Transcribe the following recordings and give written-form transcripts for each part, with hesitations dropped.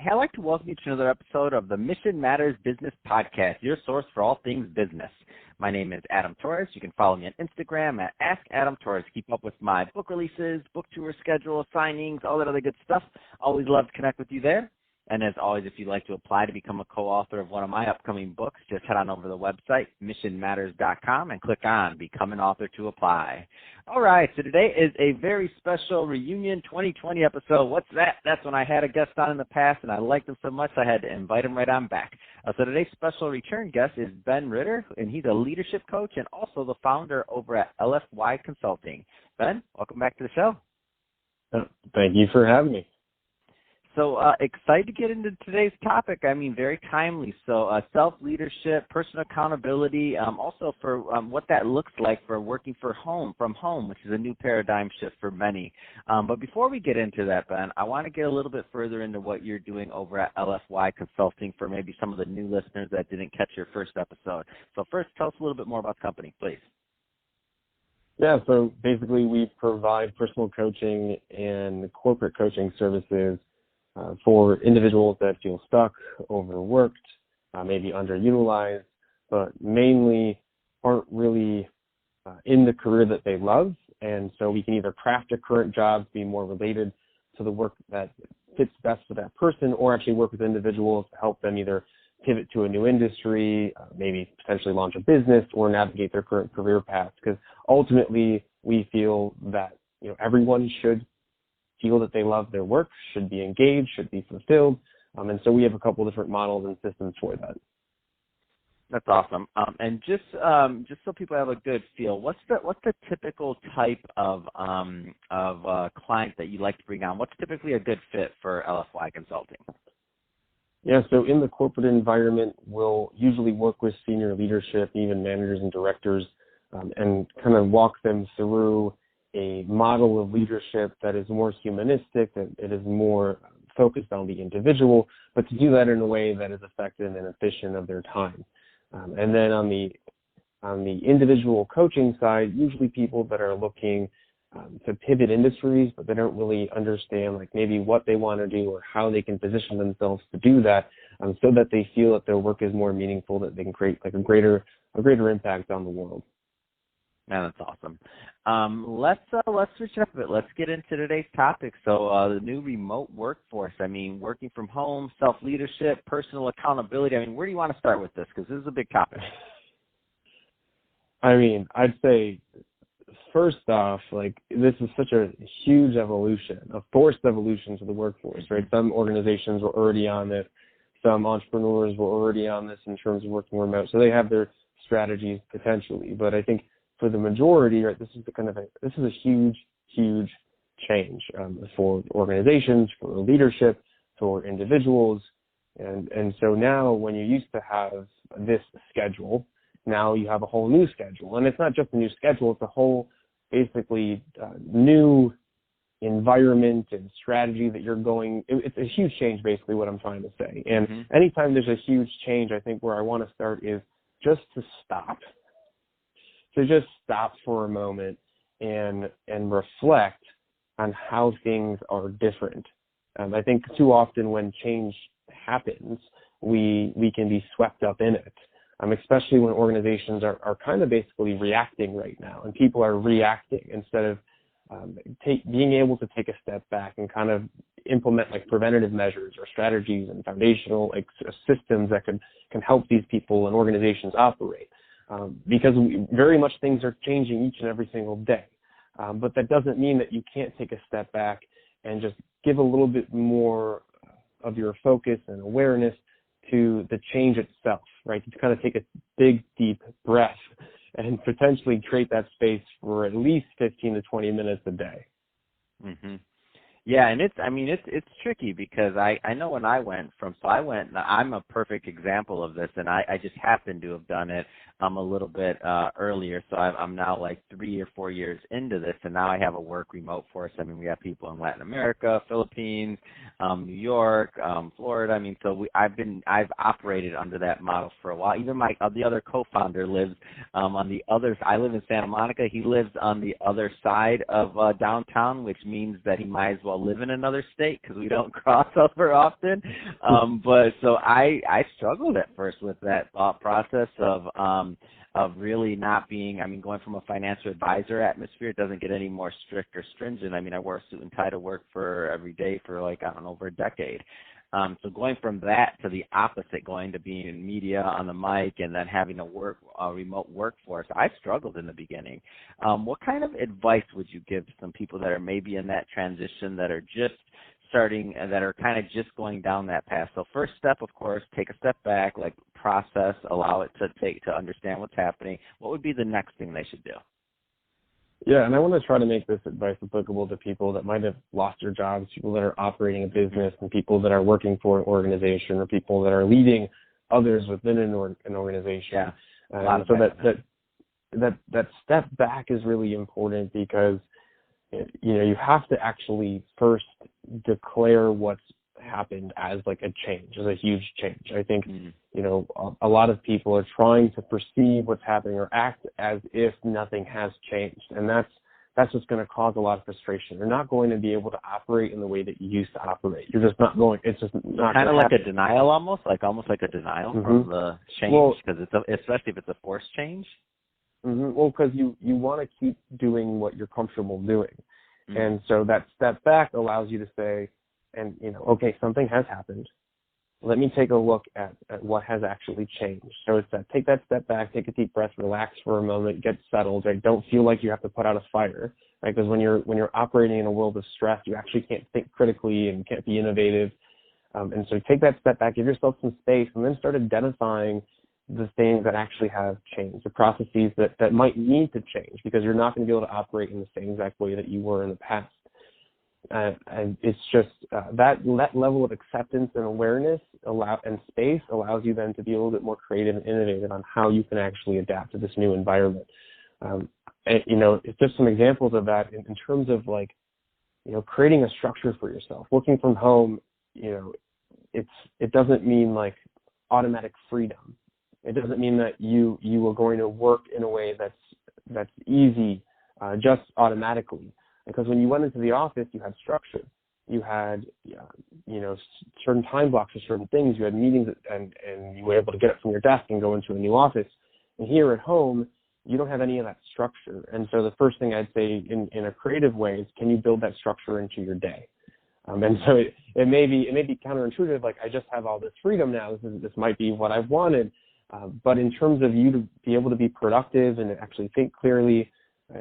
Hey, I'd like to welcome you to another episode of the Mission Matters Business Podcast, your source for all things business. My name is Adam Torres. You can follow me on Instagram at AskAdamTorres. Keep up with my book releases, book tour schedule, signings, all that other good stuff. Always love to connect with you there. And as always, if you'd like to apply to become a co-author of one of my upcoming books, just head on over to the website, missionmatters.com, and click on Become an Author to apply. All right, so today is a very special reunion 2020 episode. What's that? That's when I had a guest on in the past, and I liked him so much I had to invite him right on back. So today's special return guest is Ben Ritter, and he's a leadership coach and also the founder over at LFY Consulting. Ben, welcome back to the show. Thank you for having me. So excited to get into today's topic. I mean, very timely. So self-leadership, personal accountability, also for what that looks like for working from home, which is a new paradigm shift for many. But before we get into that, Ben, I want to get a little bit further into what you're doing over at LFY Consulting for maybe some of the new listeners that didn't catch your first episode. So first, tell us a little bit more about the company, please. Yeah, so basically we provide personal coaching and corporate coaching services for individuals that feel stuck, overworked, maybe underutilized, but mainly aren't really in the career that they love. And so we can either craft a current job to be more related to the work that fits best for that person, or actually work with individuals to help them either pivot to a new industry, maybe potentially launch a business, or navigate their current career path. Because ultimately we feel that everyone should feel that they love their work, should be engaged, should be fulfilled. And so we have a couple different models and systems for that. That's awesome. And just so people have a good feel, what's the typical type of client that you like to bring on? What's typically a good fit for LFY Consulting? Yeah, so in the corporate environment, we'll usually work with senior leadership, even managers and directors, and kind of walk them through a model of leadership that is more humanistic, that it is more focused on the individual, but to do that in a way that is effective and efficient of their time. And then on the individual coaching side, usually people that are looking to pivot industries, but they don't really understand maybe what they want to do or how they can position themselves to do that, so that they feel that their work is more meaningful, that they can create a greater impact on the world. Yeah, that's awesome. Let's switch it up a bit. Let's get into today's topic. So the new remote workforce. I mean, working from home, self-leadership, personal accountability. I mean, where do you want to start with this? Because this is a big topic. I mean, I'd say first off, this is such a huge evolution, a forced evolution to the workforce, right? Some organizations were already on this. Some entrepreneurs were already on this in terms of working remote. So they have their strategies potentially. But I think for the majority, right, this is a huge change for organizations, for leadership, for individuals, and so now when you used to have this schedule, now you have a whole new schedule, and it's not just a new schedule; it's a whole basically new environment and strategy that you're going. It's a huge change, basically, what I'm trying to say. And anytime there's a huge change, I think where I want to start is just to stop. So just stop for a moment and reflect on how things are different. I think too often when change happens, we can be swept up in it, especially when organizations are kind of basically reacting right now, and people are reacting instead of being able to take a step back and kind of implement preventative measures or strategies and foundational systems that can help these people and organizations operate. Because very much things are changing each and every single day. But that doesn't mean that you can't take a step back and just give a little bit more of your focus and awareness to the change itself, right? To kind of take a big, deep breath and potentially create that space for at least 15 to 20 minutes a day. Mm-hmm. Yeah, and it's tricky because I know when I'm a perfect example of this, and I just happen to have done it a little bit earlier. So I'm now 3 or 4 years into this, and now I have a work remote force. I mean, we have people in Latin America, Philippines, New York, Florida. I mean, so I've operated under that model for a while. Even the other co-founder lives on the other. I live in Santa Monica. He lives on the other side of downtown, which means that he might as well well live in another state because we don't cross over often. But so I struggled at first with that thought process of really not being, I mean, going from a financial advisor atmosphere, it doesn't get any more strict or stringent. I mean, I wore a suit and tie to work for every day for like, I don't know, over a decade. So going from that to the opposite, going to being in media on the mic and then having a remote workforce, I struggled in the beginning. What kind of advice would you give to some people that are maybe in that transition, that are just starting and that are kind of just going down that path? So first step, of course, take a step back, like process, allow it to understand what's happening. What would be the next thing they should do? Yeah, and I want to try to make this advice applicable to people that might have lost their jobs, people that are operating a business, and people that are working for an organization, or people that are leading others within an organization. Yeah, so that step back is really important, because you have to actually first declare what's happened as like a change, as a huge change. I think a lot of people are trying to perceive what's happening or act as if nothing has changed, and that's just going to cause a lot of frustration. You're not going to be able to operate in the way that you used to operate. You're just not going. It's just not kind of like a denial, almost like a denial from the change, because especially if it's a forced change. Well, because you want to keep doing what you're comfortable doing, and so that step back allows you to say, and okay, something has happened. Let me take a look at what has actually changed. So it's that, take that step back, take a deep breath, relax for a moment, get settled. Right? Don't feel like you have to put out a fire, right? Because when you're operating in a world of stress, you actually can't think critically and can't be innovative. And so take that step back, give yourself some space, and then start identifying the things that actually have changed, the processes that might need to change, because you're not going to be able to operate in the same exact way that you were in the past. And it's just that level of acceptance and awareness and space allows you then to be a little bit more creative and innovative on how you can actually adapt to this new environment. It's just some examples of that in terms of like, creating a structure for yourself. Working from home, it doesn't mean like automatic freedom. It doesn't mean that you are going to work in a way that's easy just automatically. Because when you went into the office, you had structure. You had, certain time blocks for certain things. You had meetings, and you were able to get up from your desk and go into a new office. And here at home, you don't have any of that structure. And so the first thing I'd say in a creative way is, can you build that structure into your day? And so it may be counterintuitive, like I just have all this freedom now. This might be what I've wanted. But in terms of you to be able to be productive and actually think clearly,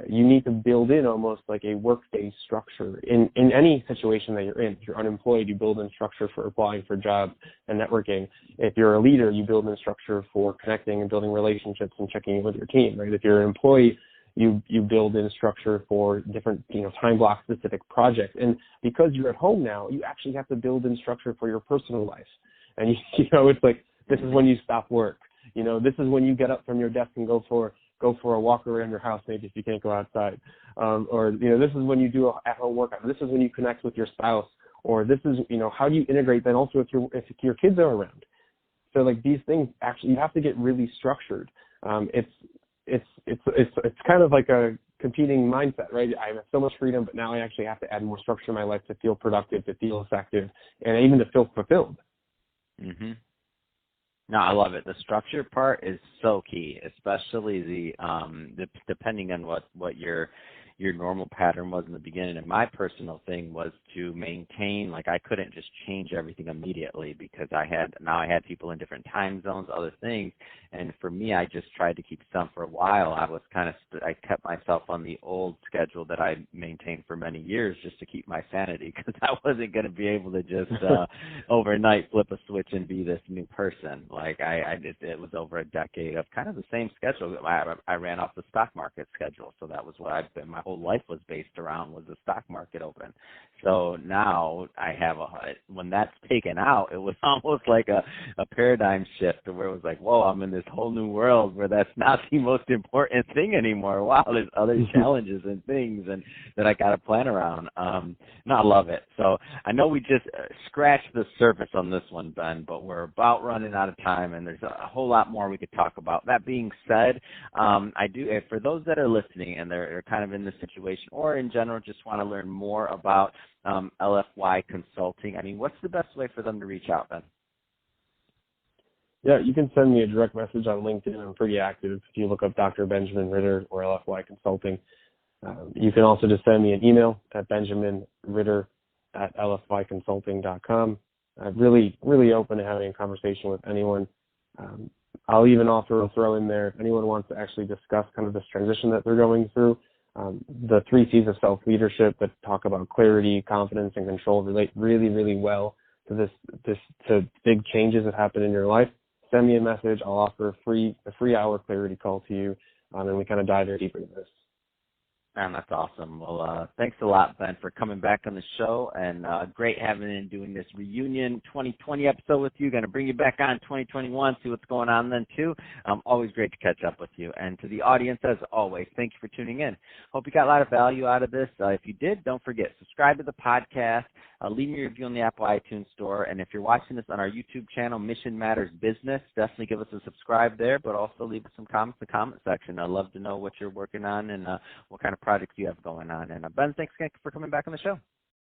you need to build in almost like a workday structure in any situation that you're in. If you're unemployed, you build in structure for applying for jobs and networking. If you're a leader, you build in structure for connecting and building relationships and checking in with your team, right? If you're an employee, you build in structure for different, time block specific projects. And because you're at home now, you actually have to build in structure for your personal life. And, it's like, this is when you stop work. This is when you get up from your desk and go for a walk around your house, maybe if you can't go outside. This is when you do an at-home workout. This is when you connect with your spouse. Or this is, how do you integrate then also if your kids are around? So like these things, actually, you have to get really structured. It's kind of like a competing mindset, right? I have so much freedom, but now I actually have to add more structure in my life to feel productive, to feel effective, and even to feel fulfilled. Mm-hmm. No, I love it. The structure part is so key, especially the depending on what your normal pattern was in the beginning. And my personal thing was to maintain, like I couldn't just change everything immediately because I had people in different time zones, other things. And for me, I just tried to keep some for a while. I kept myself on the old schedule that I maintained for many years just to keep my sanity, because I wasn't going to be able to just overnight flip a switch and be this new person. Like it was over a decade of kind of the same schedule. I ran off the stock market schedule. So that was what my whole life was based around, was the stock market open. So now when that's taken out, it was almost like a paradigm shift to where it was like, whoa, I'm in this whole new world where that's not the most important thing anymore. Wow, there's other challenges and things and that I got to plan around. No, I love it. So I know we just scratched the surface on this one, Ben, but we're about running out of time, and there's a whole lot more we could talk about. That being said, for those that are listening and they're kind of in this situation, or in general just want to learn more about LFY Consulting, I mean, what's the best way for them to reach out, Ben? Yeah, you can send me a direct message on LinkedIn. I'm pretty active. If you look up Dr. Benjamin Ritter or LFY Consulting. You can also just send me an email at benjaminritter@lfyconsulting.com. I'm really open to having a conversation with anyone. I'll even throw in there, if anyone wants to actually discuss kind of this transition that they're going through, the 3 C's of self-leadership that talk about clarity, confidence, and control relate really, really well to to big changes that happen in your life. Send me a message. I'll offer a free hour clarity call to you, and we kind of dive deeper into this. Man, that's awesome. Well, thanks a lot, Ben, for coming back on the show, and great having and doing this reunion 2020 episode with you. Going to bring you back on 2021, see what's going on then, too. Always great to catch up with you. And to the audience, as always, thank you for tuning in. Hope you got a lot of value out of this. If you did, don't forget, subscribe to the podcast, leave me a review on the Apple iTunes Store, and if you're watching this on our YouTube channel, Mission Matters Business, definitely give us a subscribe there, but also leave us some comments in the comment section. I'd love to know what you're working on and what kind of projects you have going on. And Ben, thanks again for coming back on the show.